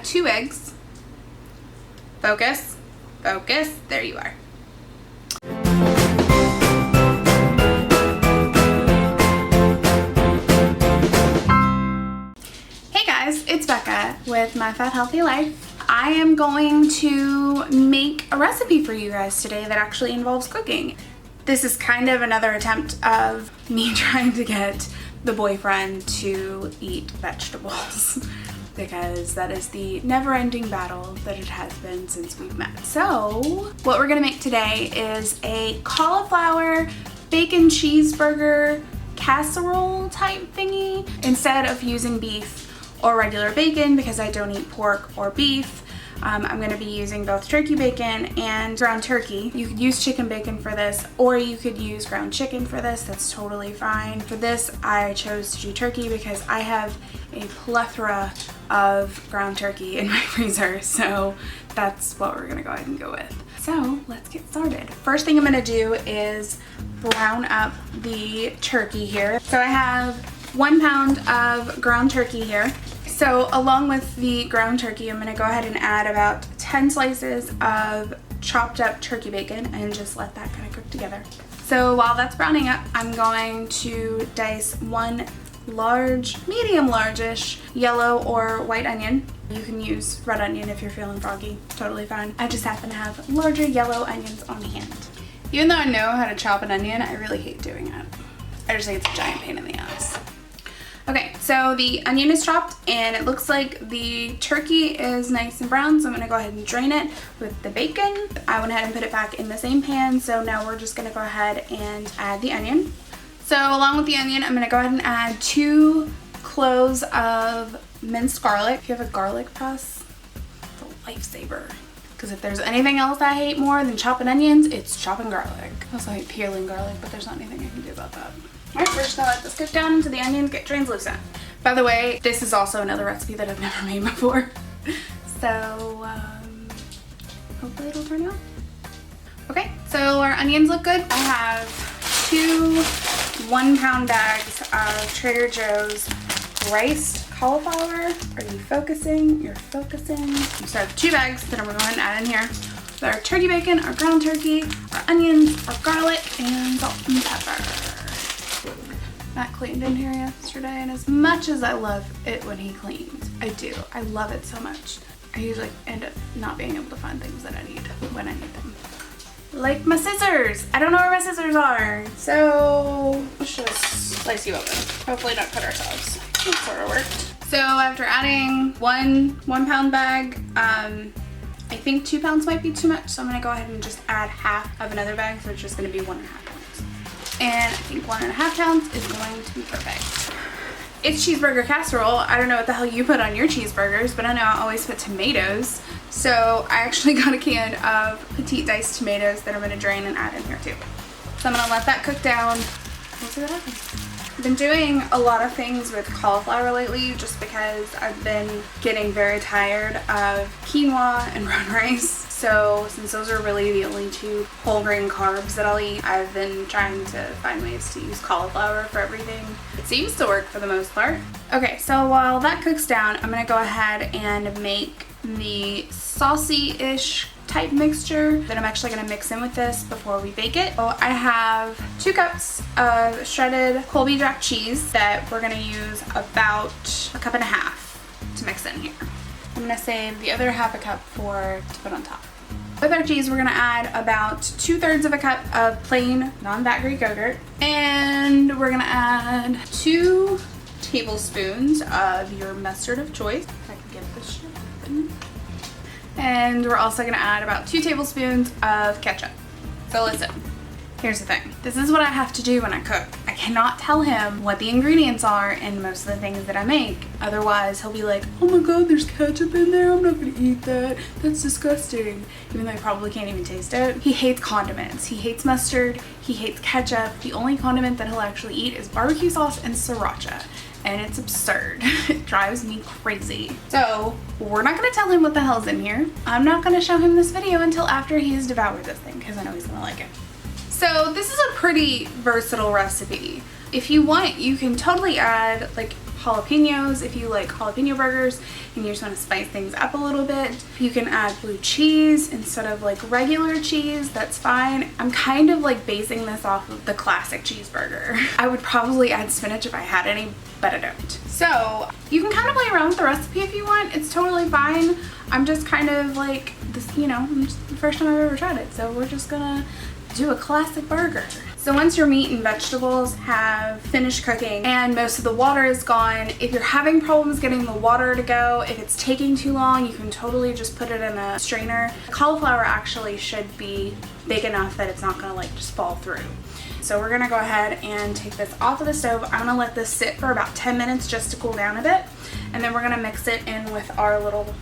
add 2 eggs. Focus, focus, there you are. Hey guys, it's Becca with My Fat Healthy Life. I am going to make a recipe for you guys today that actually involves cooking. This is kind of another attempt of me trying to get the boyfriend to eat vegetables because that is the never-ending battle that it has been since we've met. So what we're gonna make today is a cauliflower bacon cheeseburger casserole type thingy. Instead of using beef or regular bacon, because I don't eat pork or beef, I'm gonna be using both turkey bacon and ground turkey. You could use chicken bacon for this, or you could use ground chicken for this. That's totally fine. For this, I chose to do turkey because I have a plethora of ground turkey in my freezer, so that's what we're gonna go ahead and go with. So let's get started. First thing I'm gonna do is brown up the turkey here. So I have 1 pound of ground turkey here. So along with the ground turkey, I'm gonna go ahead and add about 10 slices of chopped up turkey bacon and just let that kind of cook together. So while that's browning up, I'm going to dice 1 large, medium large-ish yellow or white onion. You can use red onion if you're feeling froggy, totally fine. I just happen to have larger yellow onions on hand. Even though I know how to chop an onion, I really hate doing it. I just think it's a giant pain in the ass. Okay, so the onion is chopped and it looks like the turkey is nice and brown, so I'm gonna go ahead and drain it with the bacon. I went ahead and put it back in the same pan, so now we're just gonna go ahead and add the onion. So along with the onion, I'm gonna go ahead and add 2 cloves of minced garlic. If you have a garlic press, it's a lifesaver. Because if there's anything else I hate more than chopping onions, it's chopping garlic. I also hate peeling garlic, but there's not anything I can do about that. Alright, we're just gonna let this cook down until the onions get translucent. By the way, this is also another recipe that I've never made before. So, hopefully it'll turn out. Okay, so our onions look good. I have 2 1-pound bags of Trader Joe's riced cauliflower. Are you focusing? You're focusing. So I have 2 bags that I'm gonna go ahead and add in here. So our turkey bacon, our ground turkey, our onions, our garlic, and salt and pepper. Matt cleaned in here yesterday, and as much as I love it when he cleans, I do. I love it so much. I usually end up not being able to find things that I need when I need them. Like my scissors. I don't know where my scissors are. So let's just slice you open. Hopefully not cut ourselves. That sort of worked. So after adding 1 1-pound bag, I think 2 pounds might be too much, so I'm gonna go ahead and just add half of another bag, so it's just gonna be 1.5 pounds. And I think 1.5 pounds is going to be perfect. It's cheeseburger casserole. I don't know what the hell you put on your cheeseburgers, but I know I always put tomatoes. So I actually got a can of petite diced tomatoes that I'm gonna drain and add in here too. So I'm gonna let that cook down. We'll see what happens. I've been doing a lot of things with cauliflower lately just because I've been getting very tired of quinoa and brown rice. So since those are really the only 2 whole grain carbs that I'll eat, I've been trying to find ways to use cauliflower for everything. It seems to work for the most part. Okay, so while that cooks down, I'm gonna go ahead and make the saucy-ish type mixture that I'm actually gonna mix in with this before we bake it. So I have 2 cups of shredded Colby Jack cheese that we're gonna use about 1.5 cups to mix in here. I'm gonna save the other 1/2 cup to put on top. With our cheese, we're gonna add about 2/3 of a cup of plain non-fat Greek yogurt, and we're gonna add 2 tablespoons of your mustard of choice. If I can get this shit open. And we're also gonna add about 2 tablespoons of ketchup. So listen, here's the thing. This is what I have to do when I cook. I cannot tell him what the ingredients are in most of the things that I make. Otherwise, he'll be like, oh my god, there's ketchup in there. I'm not gonna eat that. That's disgusting. Even though he probably can't even taste it. He hates condiments. He hates mustard. He hates ketchup. The only condiment that he'll actually eat is barbecue sauce and sriracha. And it's absurd. It drives me crazy. So we're not gonna tell him what the hell's in here. I'm not gonna show him this video until after he's devoured this thing, because I know he's gonna like it. So this is a pretty versatile recipe. If you want, you can totally add like jalapenos if you like jalapeno burgers and you just want to spice things up a little bit. You can add blue cheese instead of like regular cheese, that's fine. I'm kind of like basing this off of the classic cheeseburger. I would probably add spinach if I had any, but I don't. So you can kind of play around with the recipe if you want. It's totally fine. I'm just kind of like this, you know, it's the first time I've ever tried it, so we're just gonna do a classic burger. So once your meat and vegetables have finished cooking and most of the water is gone, if you're having problems getting the water to go, if it's taking too long, you can totally just put it in a strainer. Cauliflower actually should be big enough that it's not gonna like just fall through. So we're gonna go ahead and take this off of the stove. I'm gonna let this sit for about 10 minutes just to cool down a bit. And then we're gonna mix it in with our little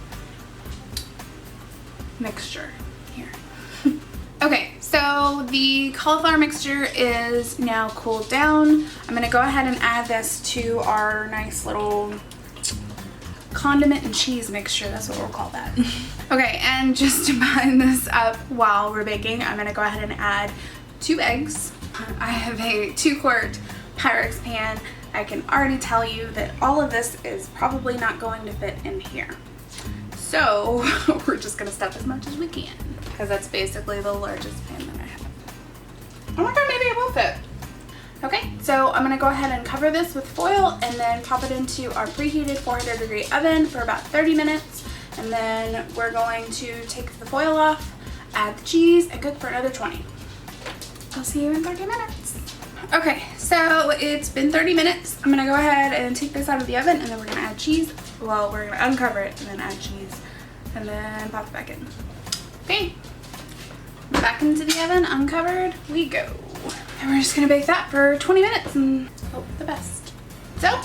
mixture here. Okay, so the cauliflower mixture is now cooled down. I'm gonna go ahead and add this to our nice little condiment and cheese mixture. That's what we'll call that. Okay, and just to bind this up while we're baking, I'm gonna go ahead and add 2 eggs. I have a 2-quart Pyrex pan. I can already tell you that all of this is probably not going to fit in here. So we're just gonna stuff as much as we can because that's basically the largest pan that I have. Oh my god, maybe it will fit. Okay, so I'm gonna go ahead and cover this with foil and then pop it into our preheated 400-degree oven for about 30 minutes. And then we're going to take the foil off, add the cheese, and cook for another 20. I'll see you in 30 minutes. Okay, so it's been 30 minutes. I'm gonna go ahead and take this out of the oven and then we're gonna add cheese. Well, we're gonna uncover it and then add cheese and then pop it back in. Okay, back into the oven, uncovered we go. And we're just gonna bake that for 20 minutes and hope for the best. So,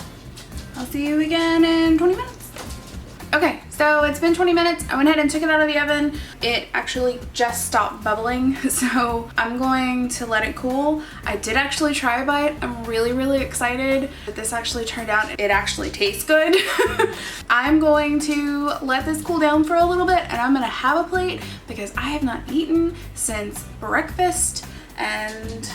I'll see you again in 20 minutes. Okay, so it's been 20 minutes. I went ahead and took it out of the oven. It actually just stopped bubbling, so I'm going to let it cool. I did actually try a bite. I'm really excited that this actually turned out. It actually tastes good. I'm going to let this cool down for a little bit and I'm gonna have a plate because I have not eaten since breakfast, and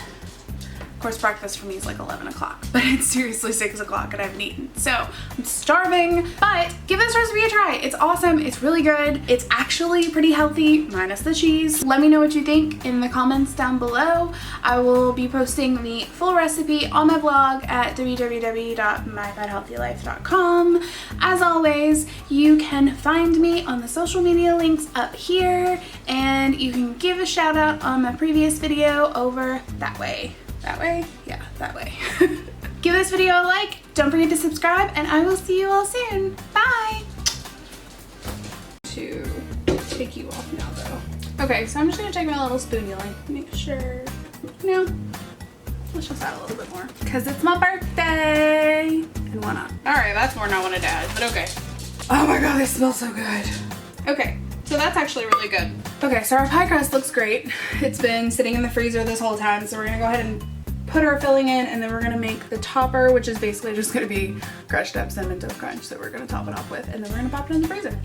of course breakfast for me is like 11 o'clock, but it's seriously 6 o'clock and I haven't eaten. So I'm starving, but give this recipe a try. It's awesome, it's really good. It's actually pretty healthy, minus the cheese. Let me know what you think in the comments down below. I will be posting the full recipe on my blog at www.myfathealthylife.com. As always, you can find me on the social media links up here, and you can give a shout out on my previous video over that way. That way? Yeah, that way. Give this video a like, don't forget to subscribe, and I will see you all soon. Bye! To take you off now though. Okay, so I'm just gonna take my little spatula, make sure, you know, let's just add a little bit more. Because it's my birthday! And why not? Alright, that's more than I wanted to add, but okay. Oh my god, they smell so good. Okay. So that's actually really good. Okay, so our pie crust looks great. It's been sitting in the freezer this whole time, so we're gonna go ahead and put our filling in, and then we're gonna make the topper, which is basically just gonna be crushed up Cinnamon Toast Crunch that we're gonna top it off with, and then we're gonna pop it in the freezer.